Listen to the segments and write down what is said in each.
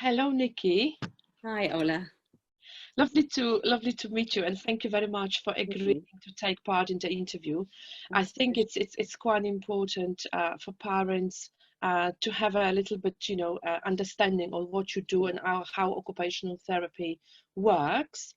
Hello, Nikki. Hi, Ola. Lovely to meet you, and thank you very much for agreeing Mhm. to take part in the interview. I That's think good. it's quite important for parents to have a little bit, understanding of what you do and how occupational therapy works.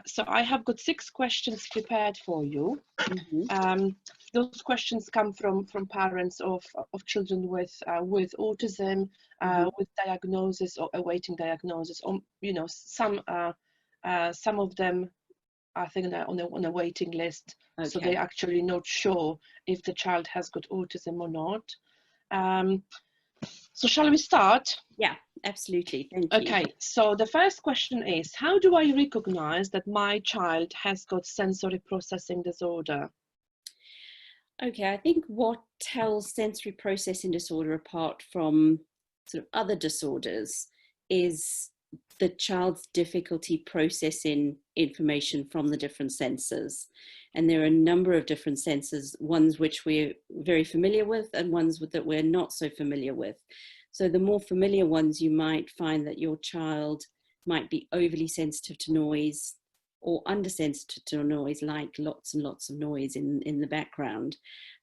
So I have got 6 questions prepared for you. Mhm. Um, those questions come from parents of children with autism, Mhm. with diagnosis or awaiting diagnosis, or some of them I think they're on a waiting list, so they're Okay. actually not sure if the child has got autism or not. Um, so shall we start? Yeah, absolutely. Thank you. Okay, so the first question is, how do I recognize that my child has got sensory processing disorder? Okay, I think what tells sensory processing disorder apart from sort of other disorders is the child's difficulty processing information from the different senses. And there are a number of different senses, ones which we're very familiar with and ones that we're not so familiar with. So the more familiar ones, you might find that your child might be overly sensitive to noise or undersensitive to noise, like lots and lots of noise in the background.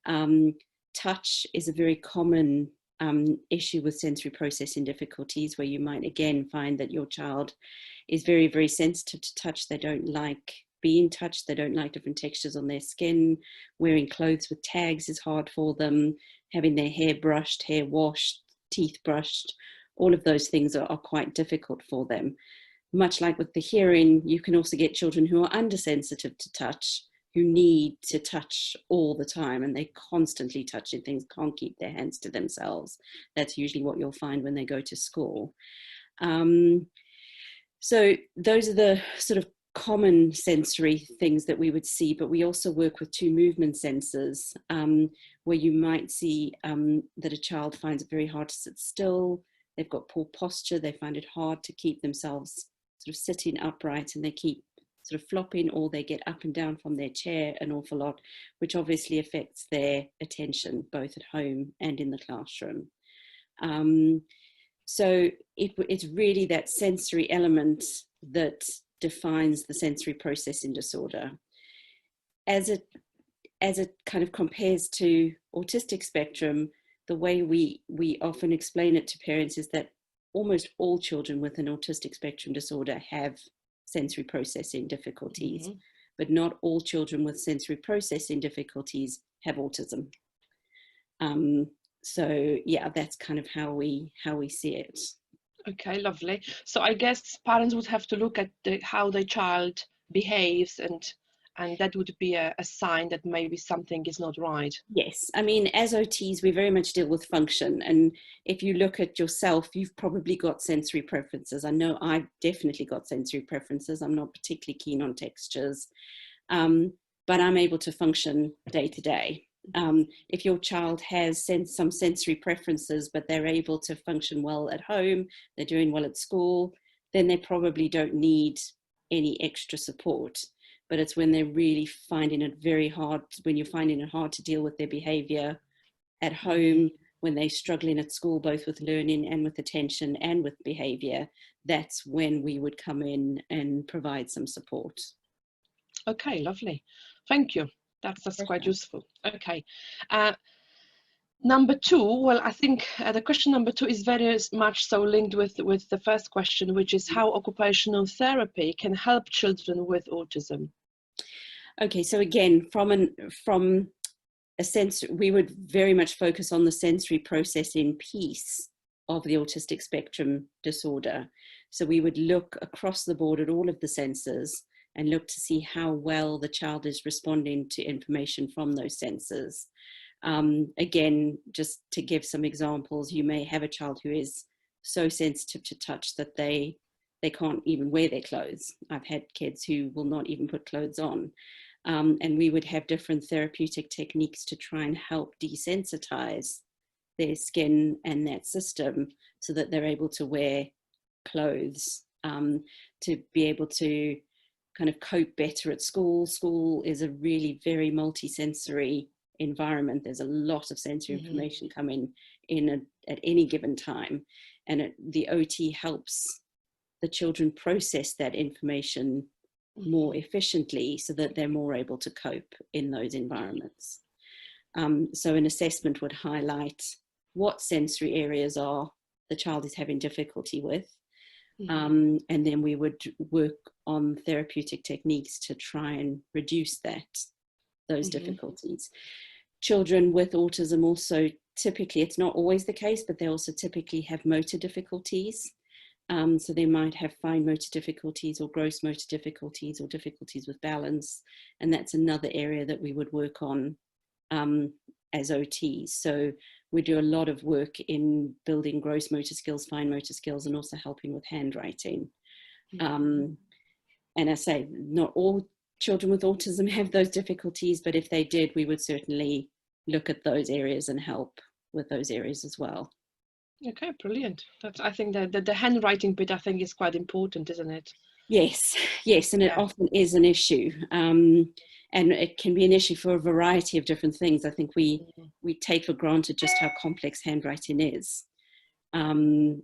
Um, Touch is a very common issue with sensory processing difficulties, where you might again find that your child is very, very sensitive to touch. They don't like being touched. They don't like different textures on their skin. Wearing clothes with tags is hard for them. Having their hair brushed, hair washed, teeth brushed, all of those things are quite difficult for them. Much like with the hearing, you can also get children who are undersensitive to touch, who need to touch all the time, and they constantly touching things, can't keep their hands to themselves. That's usually what you'll find when they go to school. Um, so those are the sort of common sensory things that we would see, but we also work with two movement sensors, where you might see that a child finds it very hard to sit still. They've got poor posture. They find it hard to keep themselves sort of sitting upright, and they keep sort of flopping, or they get up and down from their chair an awful lot, which obviously affects their attention both at home and in the classroom. Um, so it's really that sensory element that defines the sensory processing disorder. As it kind of compares to autistic spectrum, the way we often explain it to parents is that almost all children with an autistic spectrum disorder have sensory processing difficulties, Mhm. but not all children with sensory processing difficulties have autism. Um, so yeah, that's kind of how we see it. Okay, lovely. So I guess parents would have to look at how their child behaves, and that would be a sign that maybe something is not right. Yes, I mean, as OTs, we very much deal with function. And if you look at yourself, you've probably got sensory preferences. I know I've definitely got sensory preferences. I'm not particularly keen on textures, um, but I'm able to function day to day. If your child has some sensory preferences, but they're able to function well at home, they're doing well at school, then they probably don't need any extra support. But it's when they're really finding it very hard, when you're finding it hard to deal with their behavior at home, when they're struggling at school, both with learning and with attention and with behavior, that's when we would come in and provide some support. Okay, lovely. Thank you. That's quite Pleasure. useful. Okay. Uh, Number two, well, I think the question number two is very much so linked with the first question, which is how occupational therapy can help children with autism. Okay, so again, from a sense, we would very much focus on the sensory processing piece of the autistic spectrum disorder. So we would look across the board at all of the senses and look to see how well the child is responding to information from those senses. Again, just to give some examples, you may have a child who is so sensitive to touch that they can't even wear their clothes. I've had kids who will not even put clothes on. And we would have different therapeutic techniques to try and help desensitize their skin and that system so that they're able to wear clothes, to be able to kind of cope better at school. School is a really very multisensory environment. There's a lot of sensory Mhm. information coming in at any given time. and the OT helps the children process that information more efficiently so that they're more able to cope in those environments. So an assessment would highlight what sensory areas are the child is having difficulty with. And then we would work on therapeutic techniques to try and reduce those difficulties. Children with autism also typically, it's not always the case, but they also typically have motor difficulties. So they might have fine motor difficulties or gross motor difficulties or difficulties with balance. And that's another area that we would work on as OTs. So we do a lot of work in building gross motor skills, fine motor skills, and also helping with handwriting. And I say, not all children with autism have those difficulties, but if they did, we would certainly look at those areas and help with those areas as well. Okay, brilliant. I think that the handwriting bit, I think, is quite important, isn't it? Yes, and it often is an issue. And it can be an issue for a variety of different things. I think we take for granted just how complex handwriting is. And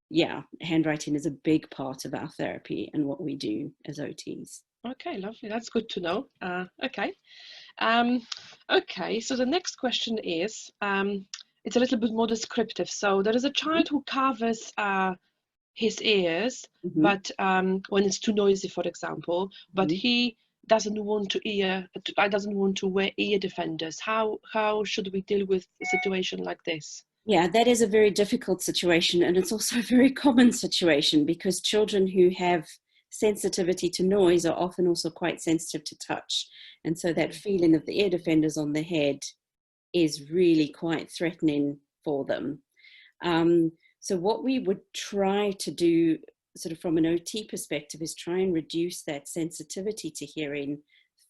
yeah, handwriting is a big part of our therapy and what we do as OTs. Okay, lovely. That's good to know. Okay. Okay, so the next question is, it's a little bit more descriptive. So there is a child who covers his ears, but when it's too noisy, for example, but he doesn't want to wear ear defenders. How should we deal with a situation like this? Yeah, that is a very difficult situation, and it's also a very common situation because children who have sensitivity to noise are often also quite sensitive to touch, and so that feeling of the ear defenders on the head is really quite threatening for them. So what we would try to do sort of from an OT perspective is try and reduce that sensitivity to hearing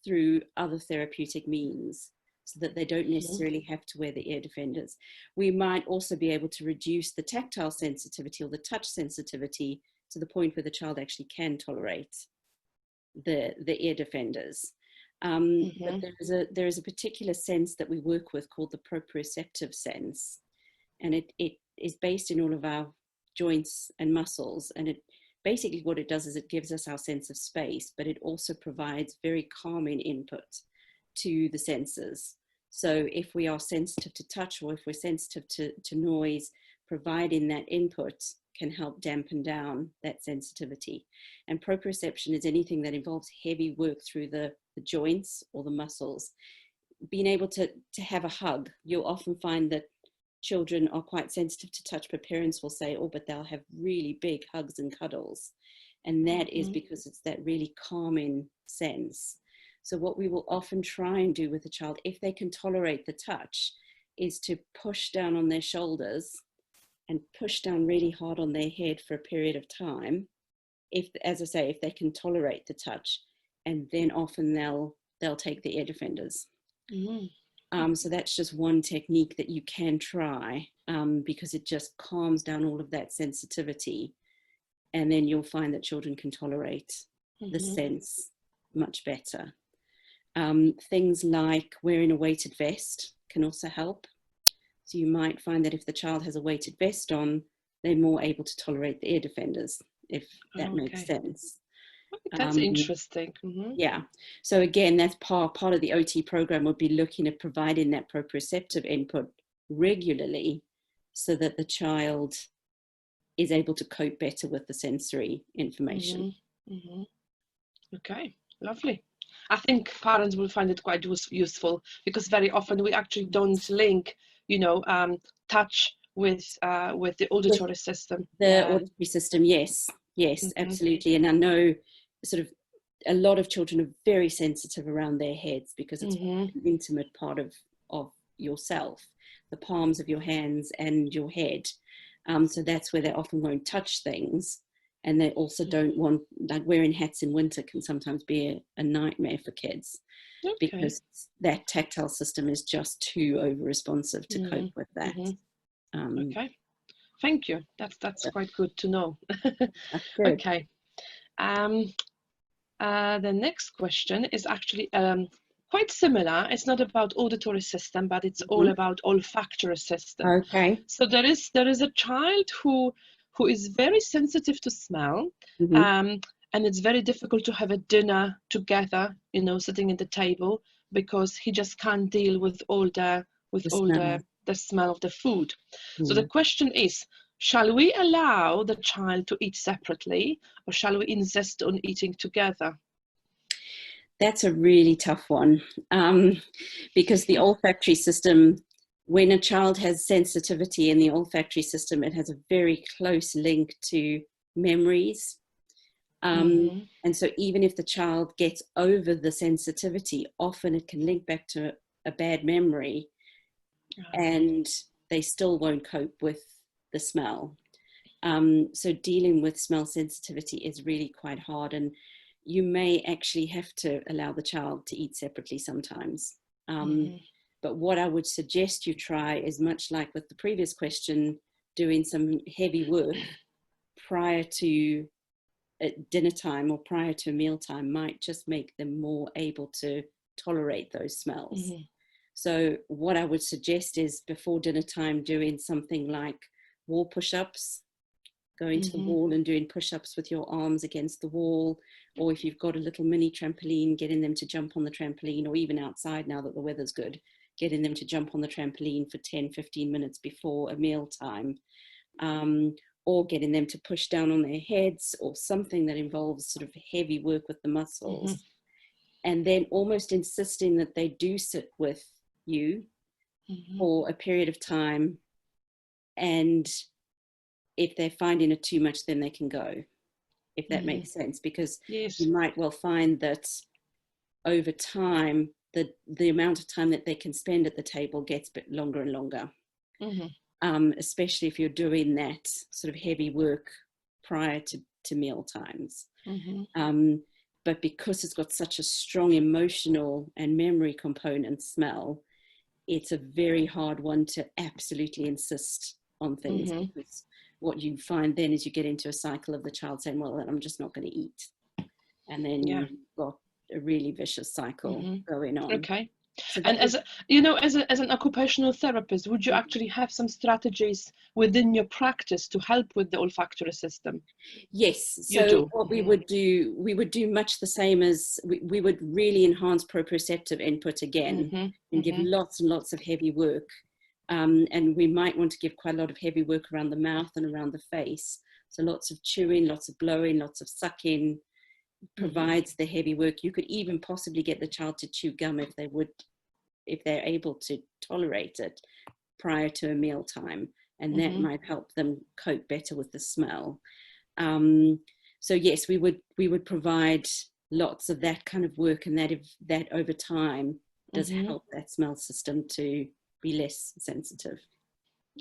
through other therapeutic means so that they don't necessarily have to wear the ear defenders. We might also be able to reduce the tactile sensitivity or the touch sensitivity to the point where the child actually can tolerate the ear defenders. But there is a particular sense that we work with called the proprioceptive sense, and it is based in all of our joints and muscles, and it basically what it does is it gives us our sense of space, but it also provides very calming input to the senses. So if we are sensitive to touch or if we're sensitive to noise, providing that input can help dampen down that sensitivity. And proprioception is anything that involves heavy work through the joints or the muscles. Being able to have a hug, you'll often find that children are quite sensitive to touch, but parents will say, oh, but they'll have really big hugs and cuddles. And that is because it's that really calming sense. So what we will often try and do with a child, if they can tolerate the touch, is to push down on their shoulders and push down really hard on their head for a period of time. If, as I say, if they can tolerate the touch, and then often they'll take the ear defenders. So that's just one technique that you can try because it just calms down all of that sensitivity, and then you'll find that children can tolerate the sense much better. Things like wearing a weighted vest can also help. So you might find that if the child has a weighted vest on, they're more able to tolerate the ear defenders, if that makes sense. That's interesting. Yeah. So again, that's part of the OT program would be looking at providing that proprioceptive input regularly so that the child is able to cope better with the sensory information. Okay, lovely. I think parents will find it quite useful because very often we actually don't link, touch with the auditory system. The auditory system, yes, absolutely. And I know sort of a lot of children are very sensitive around their heads because it's an intimate part of yourself, the palms of your hands and your head. So that's where they often won't touch things. And they also don't want, like wearing hats in winter can sometimes be a nightmare for kids because that tactile system is just too over-responsive to cope with that. Okay, thank you. That's quite good to know. Good. Okay. The next question is actually quite similar. It's not about auditory system, but it's all about olfactory system. Okay. So there is a child who is very sensitive to smell, Mm-hmm. and it's very difficult to have a dinner together, sitting at the table, because he just can't deal with all the The smell. the smell of the food. So the Mm. question is, shall we allow the child to eat separately, or shall we insist on eating together? That's a really tough one, because the olfactory system, when a child has sensitivity in the olfactory system, it has a very close link to memories. Mm-hmm. And so even if the child gets over the sensitivity, often it can link back to a bad memory, and they still won't cope with the smell. So dealing with smell sensitivity is really quite hard, and you may actually have to allow the child to eat separately sometimes. Mm-hmm. But what I would suggest you try is, much like with the previous question, doing some heavy work prior to dinner time or prior to meal time might just make them more able to tolerate those smells. Mm-hmm. So what I would suggest is, before dinner time, doing something like wall push-ups, going to the Mm-hmm. wall and doing push-ups with your arms against the wall, or if you've got a little mini trampoline, getting them to jump on the trampoline, or even outside now that the weather's good, getting them to jump on the trampoline for 10-15 minutes before a meal time, or getting them to push down on their heads, or something that involves sort of heavy work with the Mm-hmm. muscles. And then almost insisting that they do sit with you Mm-hmm. for a period of time, and if they're finding it too much, then they can go, if that Mm-hmm. makes sense, because Yes. you might well find that over time, the amount of time that they can spend at the table gets a bit longer and longer, Mm-hmm. especially if you're doing that sort of heavy work prior to meal times. Mm-hmm. But because it's got such a strong emotional and memory component, smell, it's a very hard one to absolutely insist on things, Mm-hmm. because what you find then is you get into a cycle of the child saying, well, then I'm just not going to eat. And then Yeah. you've got a really vicious cycle Mm-hmm. going on. Okay. So And that would, as an occupational therapist, would you actually have some strategies within your practice to help with the olfactory system? yes. You So do. what Mm-hmm. we would do much the same as we would really enhance proprioceptive input again, Mm-hmm. and give Mm-hmm. lots and lots of heavy work. And we might want to give quite a lot of heavy work around the mouth and around the face. So lots of chewing, lots of blowing, lots of sucking provides the heavy work. You could even possibly get the child to chew gum if they're able to tolerate it prior to a meal time, and that Mm-hmm. might help them cope better with the smell. So yes, we would provide lots of that kind of work, and that over time does Mm-hmm. help that smell system to be less sensitive.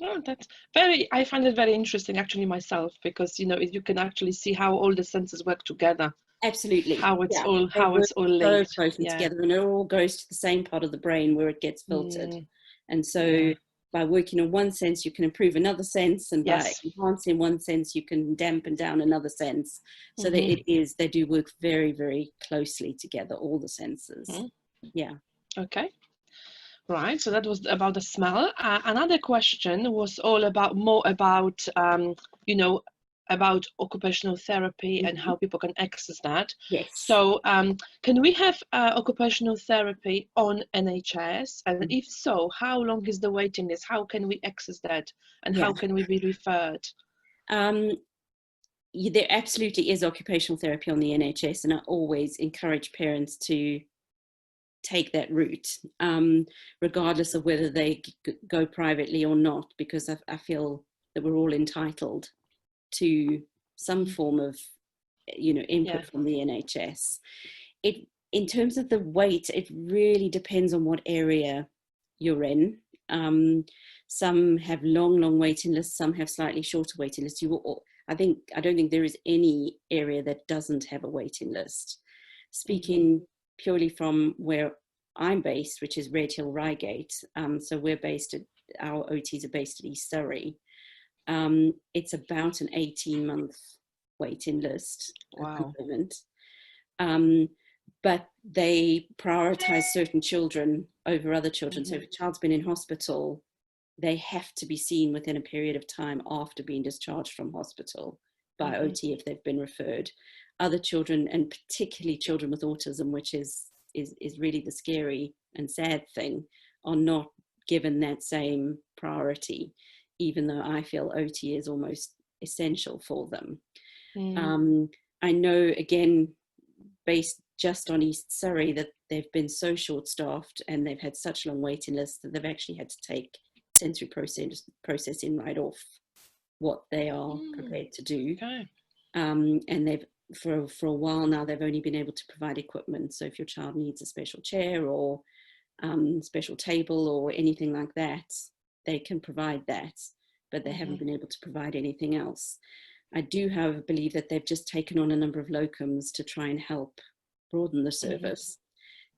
Oh, that's I find it very interesting actually myself, because you can actually see how all the senses work together, Absolutely, how it's yeah. all They how work it's all so linked. closely Yeah. together, and it all goes to the same part of the brain where it gets filtered. Mm, And so yeah. by working on one sense, you can improve another sense, and by Yes. enhancing one sense, you can dampen down another sense. So that Mm-hmm. they do work very, very closely together, all the senses. Mm-hmm. Yeah. Okay. Right, so that was about the smell. Another question was all about more about you know about occupational therapy and Mm-hmm. how people can access that. Yes. So can we have occupational therapy on NHS? And if so, how long is the waiting list? How can we access that? And Yeah. how can we be referred? Um, there absolutely is occupational therapy on the NHS, and I always encourage parents to take that route, regardless of whether they go privately or not, because I feel that we're all entitled to some form of, Yeah. input from the NHS. In terms of the wait, it really depends on what area you're in. Some have long waiting lists, some have slightly shorter waiting lists. I don't think there is any area that doesn't have a waiting list. Mm-hmm. Speaking purely from where I'm based, which is Red Hill Reigate, so our OTs are based at East Surrey. It's about an 18-month waiting list at the Wow. moment. Um, but they prioritize certain children over other children. So if a child's been in hospital, they have to be seen within a period of time after being discharged from hospital by OT if they've been referred. Other children, and particularly children with autism, which is really the scary and sad thing, are not given that same priority, even though I feel OT is almost essential for them. I know, again, based just on East Surrey, that they've been so short-staffed and they've had such long waiting lists that they've actually had to take sensory processing right off what they are prepared to do. Okay. And they've, for a while now, they've only been able to provide equipment. So if your child needs a special chair or special table or anything like that, they can provide that, but they haven't been able to provide anything else. I do, however, believe that they've just taken on a number of locums to try and help broaden the service.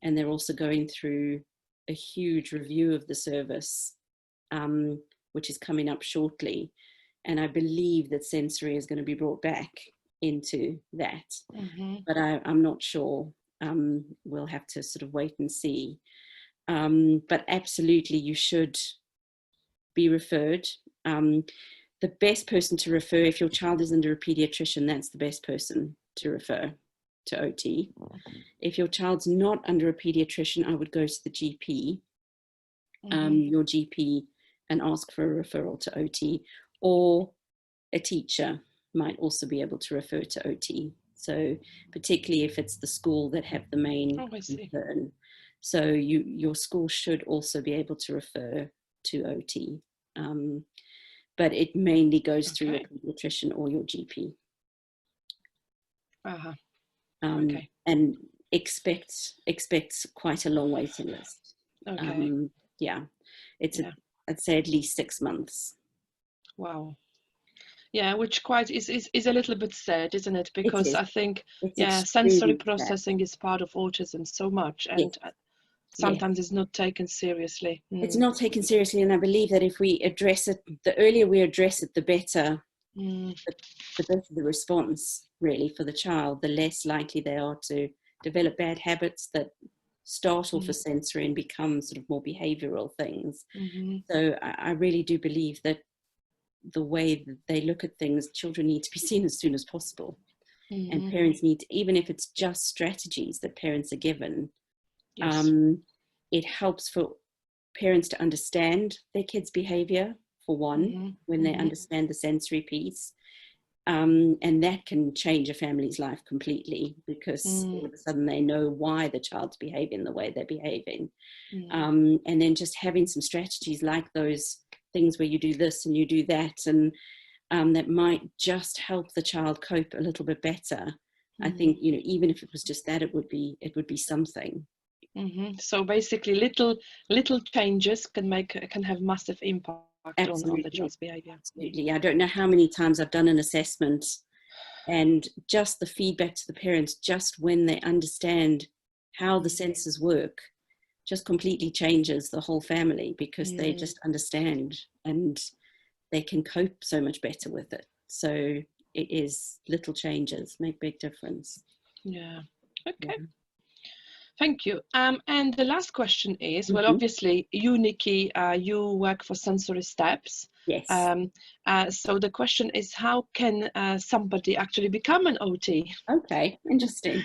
And they're also going through a huge review of the service, which is coming up shortly. And I believe that sensory is going to be brought back into that. But I'm not sure. We'll have to sort of wait and see. But absolutely, you should be referred. The best person to refer, if your child is under a pediatrician, that's the best person to refer to OT. If your child's not under a pediatrician, I would go to the GP, your GP, and ask for a referral to OT, or a teacher might also be able to refer to OT. So particularly if it's the school that have the main concern. So your school should also be able to refer to OT. But it mainly goes through your pediatrician or your GP. And expect quite a long waiting list. Yeah, it's I'd say at least 6 months. Wow. Yeah, which quite is a little bit sad, isn't it? Because I think sensory processing is part of autism so much, and sometimes it's not taken seriously. It's not taken seriously, and I believe that if we address it, the earlier we address it, the better, the better the response really for the child, the less likely they are to develop bad habits that start off as sensory and become sort of more behavioral things. So I really do believe that the way that they look at things, children need to be seen as soon as possible. And parents need to, even if it's just strategies that parents are given, it helps for parents to understand their kids' behavior, for one, when they understand the sensory piece. And that can change a family's life completely, because all of a sudden they know why the child's behaving the way they're behaving. And then just having some strategies like those things where you do this and you do that, and that might just help the child cope a little bit better. I think, you know, even if it was just that, it would be something. So basically, little changes can have massive impact on the child's behavior. Absolutely. I don't know how many times I've done an assessment, and just the feedback to the parents, just when they understand how the senses work, just completely changes the whole family, because they just understand and they can cope so much better with it. So it is little changes make big difference. Okay. Thank you. And the last question is, well, obviously, you, Nicci, you work for Sensory Steps. Yes. So the question is, how can somebody actually become an OT? Okay, interesting.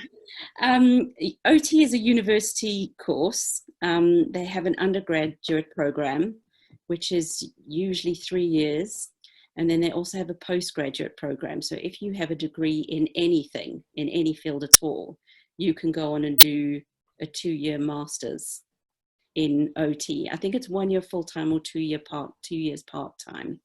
OT is a university course. They have an undergraduate program, which is usually 3 years. And then they also have a postgraduate program. So if you have a degree in anything, in any field at all, you can go on and do a 2-year master's in OT. I think it's 1 year full-time or 2 years part-time.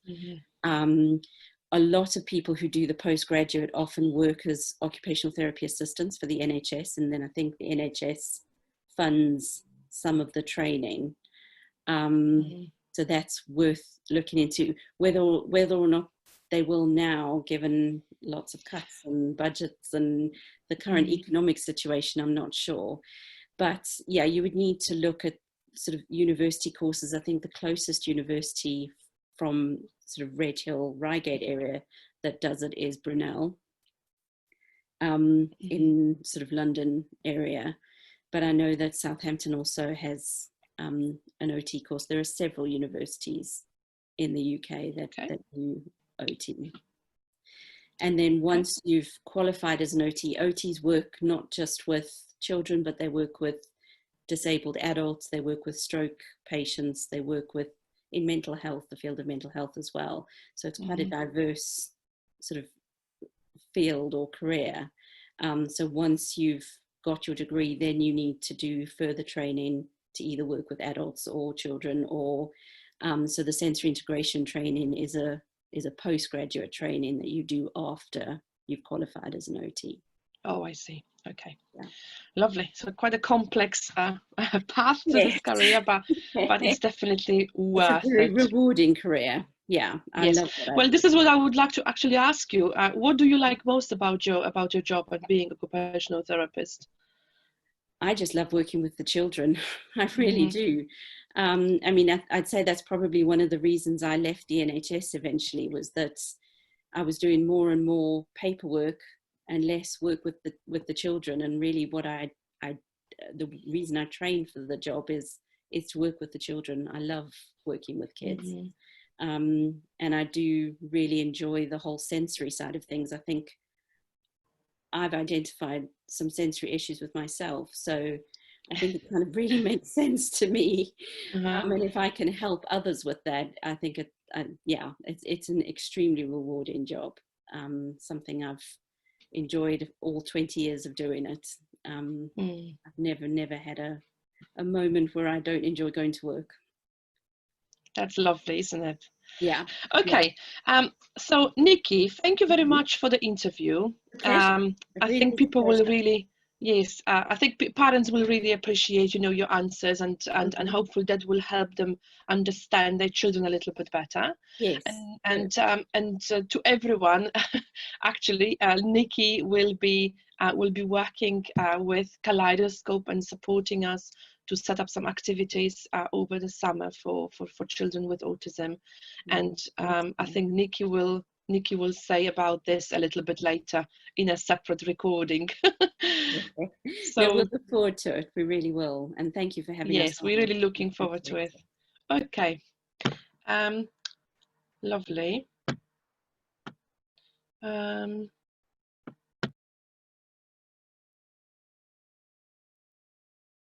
A lot of people who do the postgraduate often work as occupational therapy assistants for the NHS, and then I think the NHS funds some of the training. So that's worth looking into. Whether or not they will now, given lots of cuts and budgets and the current economic situation, I'm not sure. But yeah, you would need to look at sort of university courses. I think the closest university from sort of Red Hill, Reigate area that does it is Brunel, in sort of London area. but I know that Southampton also has an OT course. There are several universities in the UK that do OT. And then once you've qualified as an OT, OTs work not just with children, but they work with disabled adults, they work with stroke patients, they work with in mental health, the field of mental health as well. So it's quite a diverse sort of field or career. So once you've got your degree, then you need to do further training to either work with adults or children, or so the sensory integration training is a postgraduate training that you do after you've qualified as an OT. Oh, I see. Okay. Yeah. Lovely. So quite a complex path to this career, but it's definitely worth it's a very it. rewarding career. Yeah, I love it. Well, this is what I would like to actually ask you. What do you like most about your job and being an occupational therapist? I just love working with the children. I really do. I mean, I'd say that's probably one of the reasons I left the NHS eventually, was that I was doing more and more paperwork and less work with the children. And really, what the reason I trained for the job is to work with the children. I love working with kids, and I do really enjoy the whole sensory side of things. I think I've identified some sensory issues with myself, so I think it kind of really makes sense to me. And if I can help others with that, I think it's an extremely rewarding job. Something I've enjoyed all 20 years of doing it. I've never had a moment where I don't enjoy going to work. That's lovely, isn't it? Yeah. Okay. So Nicci, thank you very much for the interview. I think people will really, yes, I think parents will really appreciate, your answers, and hopefully that will help them understand their children a little bit better. Yes. And to everyone, actually, Nicci will be working with Kaleidoscope and supporting us to set up some activities over the summer for children with autism. And I think Nicci will say about this a little bit later in a separate recording. So no, we'll look forward to it. We really will. And thank you for having us. Yes, we're really looking forward to it. Okay. Lovely.